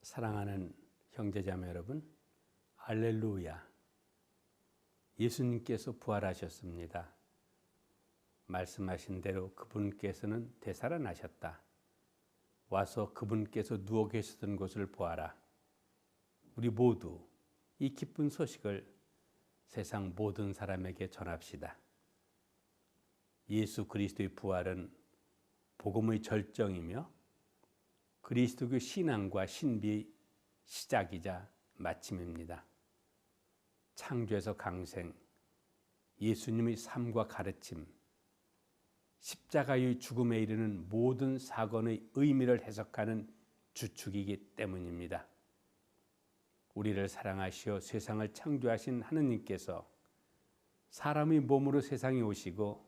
사랑하는 형제자매 여러분, 할렐루야! 예수님께서 부활하셨습니다. 말씀하신 대로 그분께서는 되살아나셨다. 와서 그분께서 누워 계시던 곳을 보아라. 우리 모두 이 기쁜 소식을 세상 모든 사람에게 전합시다. 예수 그리스도의 부활은 복음의 절정이며 그리스도교 신앙과 신비의 시작이자 마침입니다. 창조에서 강생, 예수님의 삶과 가르침, 십자가의 죽음에 이르는 모든 사건의 의미를 해석하는 주축이기 때문입니다. 우리를 사랑하시어 세상을 창조하신 하느님께서 사람의 몸으로 세상에 오시고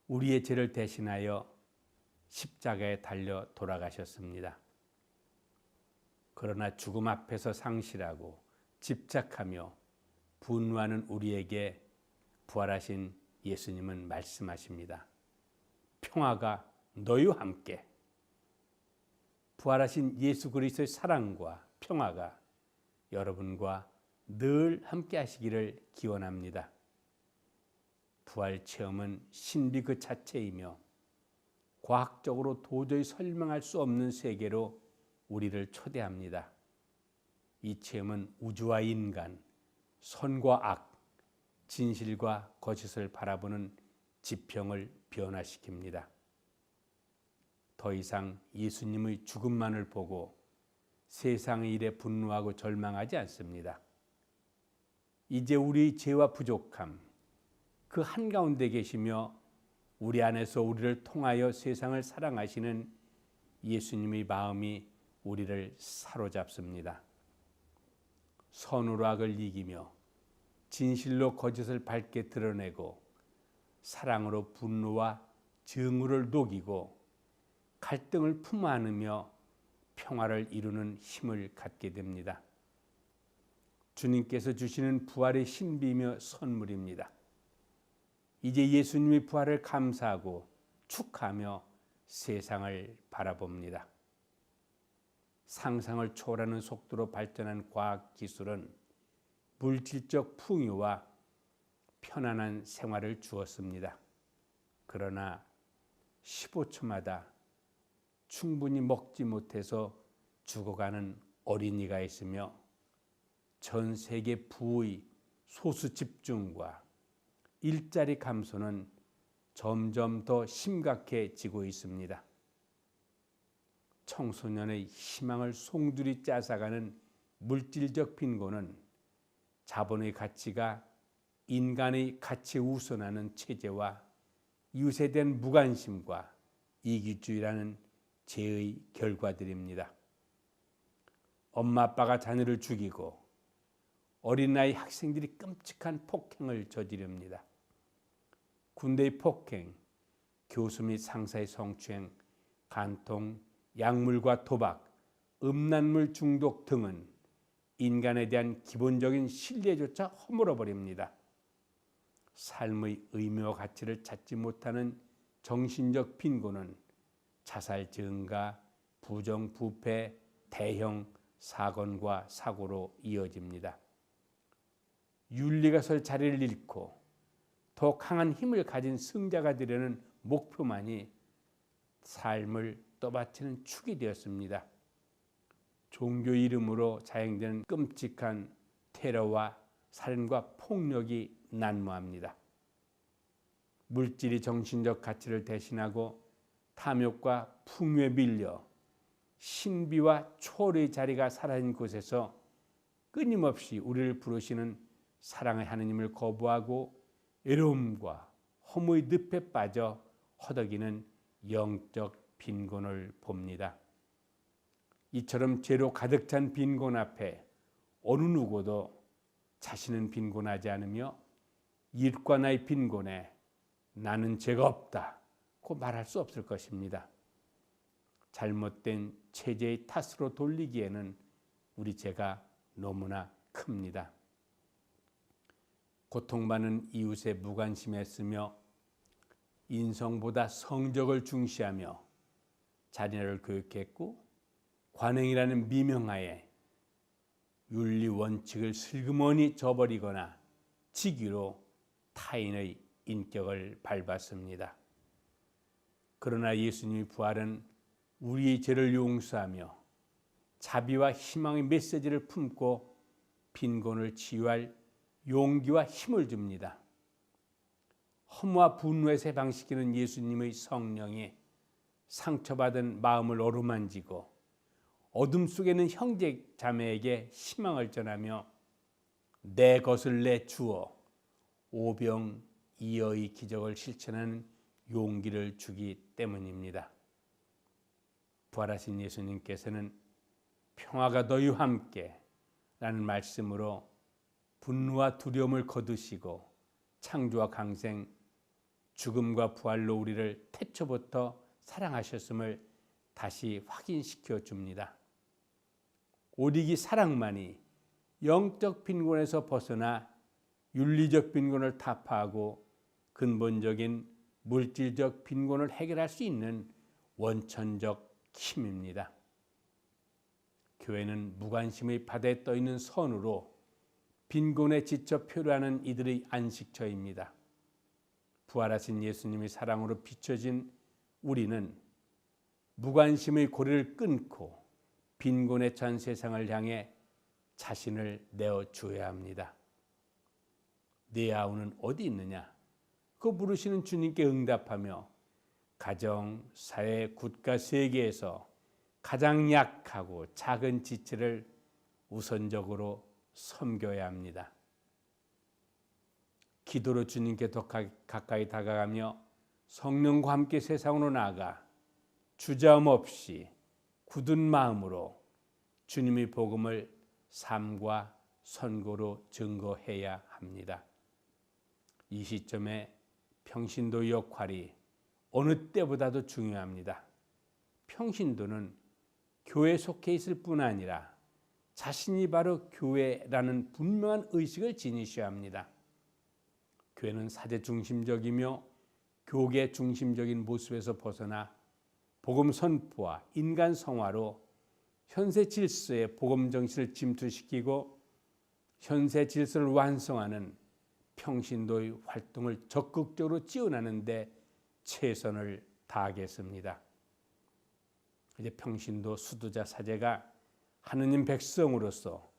우리의 죄를 대신하여 십자가에 달려 돌아가셨습니다. 그러나 죽음 앞에서 상실하고 집착하며 분노하는 우리에게 부활하신 예수님은 말씀하십니다. 평화가 너희와 함께. 부활하신 예수 그리스도의 사랑과 평화가 여러분과 늘 함께 하시기를 기원합니다. 부활 체험은 신비 그 자체이며 과학적으로 도저히 설명할 수 없는 세계로 우리를 초대합니다. 이 체험은 우주와 인간, 선과 악, 진실과 거짓을 바라보는 지평을 변화시킵니다. 더 이상 예수님의 죽음만을 보고 세상의 일에 분노하고 절망하지 않습니다. 이제 우리의 죄와 부족함, 그 한가운데 계시며 우리 안에서 우리를 통하여 세상을 사랑하시는 예수님의 마음이 우리를 사로잡습니다. 선으로 악을 이기며 진실로 거짓을 밝게 드러내고 사랑으로 분노와 증오를 녹이고 갈등을 품어 안으며 평화를 이루는 힘을 갖게 됩니다. 주님께서 주시는 부활의 신비이며 선물입니다. 이제 예수님의 부활을 감사하고 축하하며 세상을 바라봅니다. 상상을 초월하는 속도로 발전한 과학기술은 물질적 풍요와 편안한 생활을 주었습니다. 그러나 15초마다 충분히 먹지 못해서 죽어가는 어린이가 있으며 전 세계 부의 소수 집중과 일자리 감소는 점점 더 심각해지고 있습니다. 청소년의 희망을 송두리 짜사가는 물질적 빈곤은 자본의 가치가 인간의 가치에 우선하는 체제와 유세된 무관심과 이기주의라는 죄의 결과들입니다. 엄마 아빠가 자녀를 죽이고 어린아이 학생들이 끔찍한 폭행을 저지릅니다. 군대의 폭행, 교수 및 상사의 성추행, 간통, 약물과 도박, 음란물 중독 등은 인간에 대한 기본적인 신뢰조차 허물어버립니다. 삶의 의미와 가치를 찾지 못하는 정신적 빈곤은 자살 증가, 부정부패, 대형 사건과 사고로 이어집니다. 윤리가 설 자리를 잃고 더 강한 힘을 가진 승자가 되려는 목표만이 삶을 떠받치는 축이 되었습니다. 종교 이름으로 자행되는 끔찍한 테러와 살인과 폭력이 난무합니다. 물질이 정신적 가치를 대신하고 탐욕과 풍요에 밀려 신비와 초월의 자리가 사라진 곳에서 끊임없이 우리를 부르시는 사랑의 하느님을 거부하고 외로움과 허무의 늪에 빠져 허덕이는 영적 빈곤을 봅니다. 이처럼 죄로 가득 찬 빈곤 앞에 어느 누구도 자신은 빈곤하지 않으며 이웃과 나의 빈곤에 나는 죄가 없다고 말할 수 없을 것입니다. 잘못된 체제의 탓으로 돌리기에는 우리 죄가 너무나 큽니다. 고통받는 이웃에 무관심했으며 인성보다 성적을 중시하며 자녀를 교육했고 관행이라는 미명하에 윤리 원칙을 슬그머니 저버리거나 직위로 타인의 인격을 밟았습니다. 그러나 예수님의 부활은 우리의 죄를 용서하며 자비와 희망의 메시지를 품고 빈곤을 치유할 용기와 힘을 줍니다. 허무와 분노에서 해방시키는 예수님의 성령이 상처받은 마음을 어루만지고 어둠 속에는 형제 자매에게 희망을 전하며 내 것을 내주어 오병이어의 기적을 실천하는 용기를 주기 때문입니다. 부활하신 예수님께서는 평화가 너희와 함께 라는 말씀으로 분노와 두려움을 거두시고 창조와 강생, 죽음과 부활로 우리를 태초부터 사랑하셨음을 다시 확인시켜 줍니다. 오직 이 사랑만이 영적 빈곤에서 벗어나 윤리적 빈곤을 타파하고 근본적인 물질적 빈곤을 해결할 수 있는 원천적 힘입니다. 교회는 무관심의 바다에 떠있는 선으로 빈곤에 지쳐 표류하는 이들의 안식처입니다. 부활하신 예수님의 사랑으로 비춰진 우리는 무관심의 고리를 끊고 빈곤에 찬 세상을 향해 자신을 내어주어야 합니다. 네 아우는 어디 있느냐? 그 물으시는 주님께 응답하며 가정, 사회, 국가, 세계에서 가장 약하고 작은 지체를 우선적으로 섬겨야 합니다. 기도로 주님께 더 가까이 다가가며 성령과 함께 세상으로 나아가 주저함 없이 굳은 마음으로 주님의 복음을 삶과 선고로 증거해야 합니다. 이 시점에 평신도 역할이 어느 때보다도 중요합니다. 평신도는 교회에 속해 있을 뿐 아니라 자신이 바로 교회라는 분명한 의식을 지니셔야 합니다. 교회는 사제 중심적이며 교계 중심적인 모습에서 벗어나 복음 선포와 인간 성화로 현세 질서의 복음 정신을 침투시키고 현세 질서를 완성하는 평신도의 활동을 적극적으로 지원하는 데 최선을 다하겠습니다. 이제 평신도 수도자 사제가 하느님 백성으로서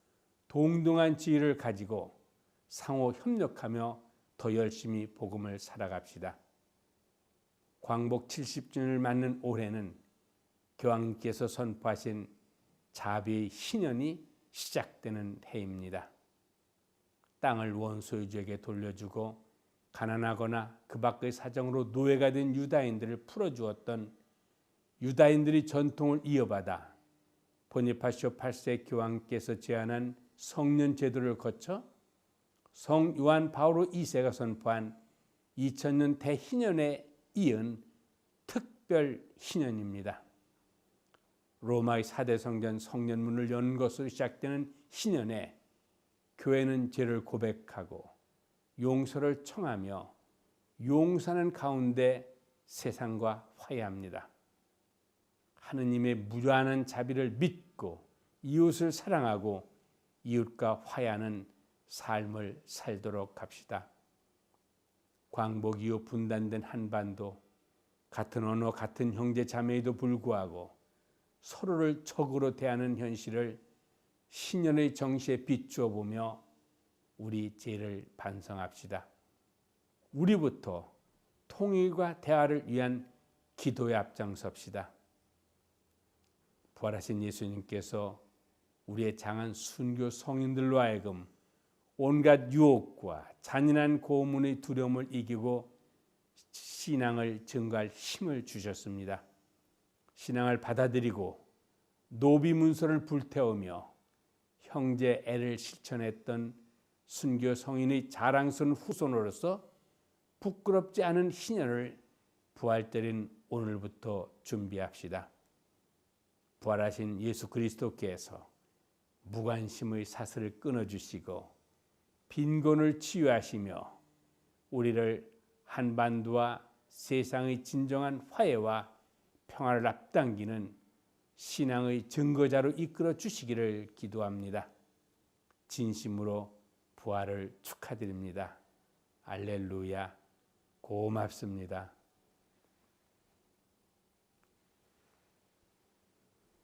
동등한 지위를 가지고 상호 협력하며 더 열심히 복음을 살아갑시다. 광복 70주년을 맞는 올해는 교황님께서 선포하신 자비의 신년이 시작되는 해입니다. 땅을 원소유주에게 돌려주고 가난하거나 그 밖의 사정으로 노예가 된 유다인들을 풀어주었던 유다인들이 전통을 이어받아 보니파시오 8세 교황께서 제안한 성년 제도를 거쳐 성 요한 바오로 2세가 선포한 2000년 대희년에 이은 특별 희년입니다. 로마의 4대 성전 성년문을 연 것으로 시작되는 희년에 교회는 죄를 고백하고 용서를 청하며 용서하는 가운데 세상과 화해합니다. 하느님의 무한한 자비를 믿고 이웃을 사랑하고 이웃과 화해하는 삶을 살도록 합시다. 광복 이후 분단된 한반도, 같은 언어, 같은 형제 자매에도 불구하고 서로를 적으로 대하는 현실을 신년의 정시에 비추어 보며 우리 죄를 반성합시다. 우리부터 통일과 대화를 위한 기도에 앞장섭시다. 부활하신 예수님께서 우리의 장한 순교 성인들로 하여금 온갖 유혹과 잔인한 고문의 두려움을 이기고 신앙을 증거할 힘을 주셨습니다. 신앙을 받아들이고 노비 문서를 불태우며 형제 애를 실천했던 순교 성인의 자랑스러운 후손으로서 부끄럽지 않은 희년을 부활절인 오늘부터 준비합시다. 부활하신 예수 그리스도께서 무관심의 사슬을 끊어주시고 빈곤을 치유하시며 우리를 한반도와 세상의 진정한 화해와 평화를 앞당기는 신앙의 증거자로 이끌어 주시기를 기도합니다. 진심으로 부활을 축하드립니다. 알렐루야, 고맙습니다.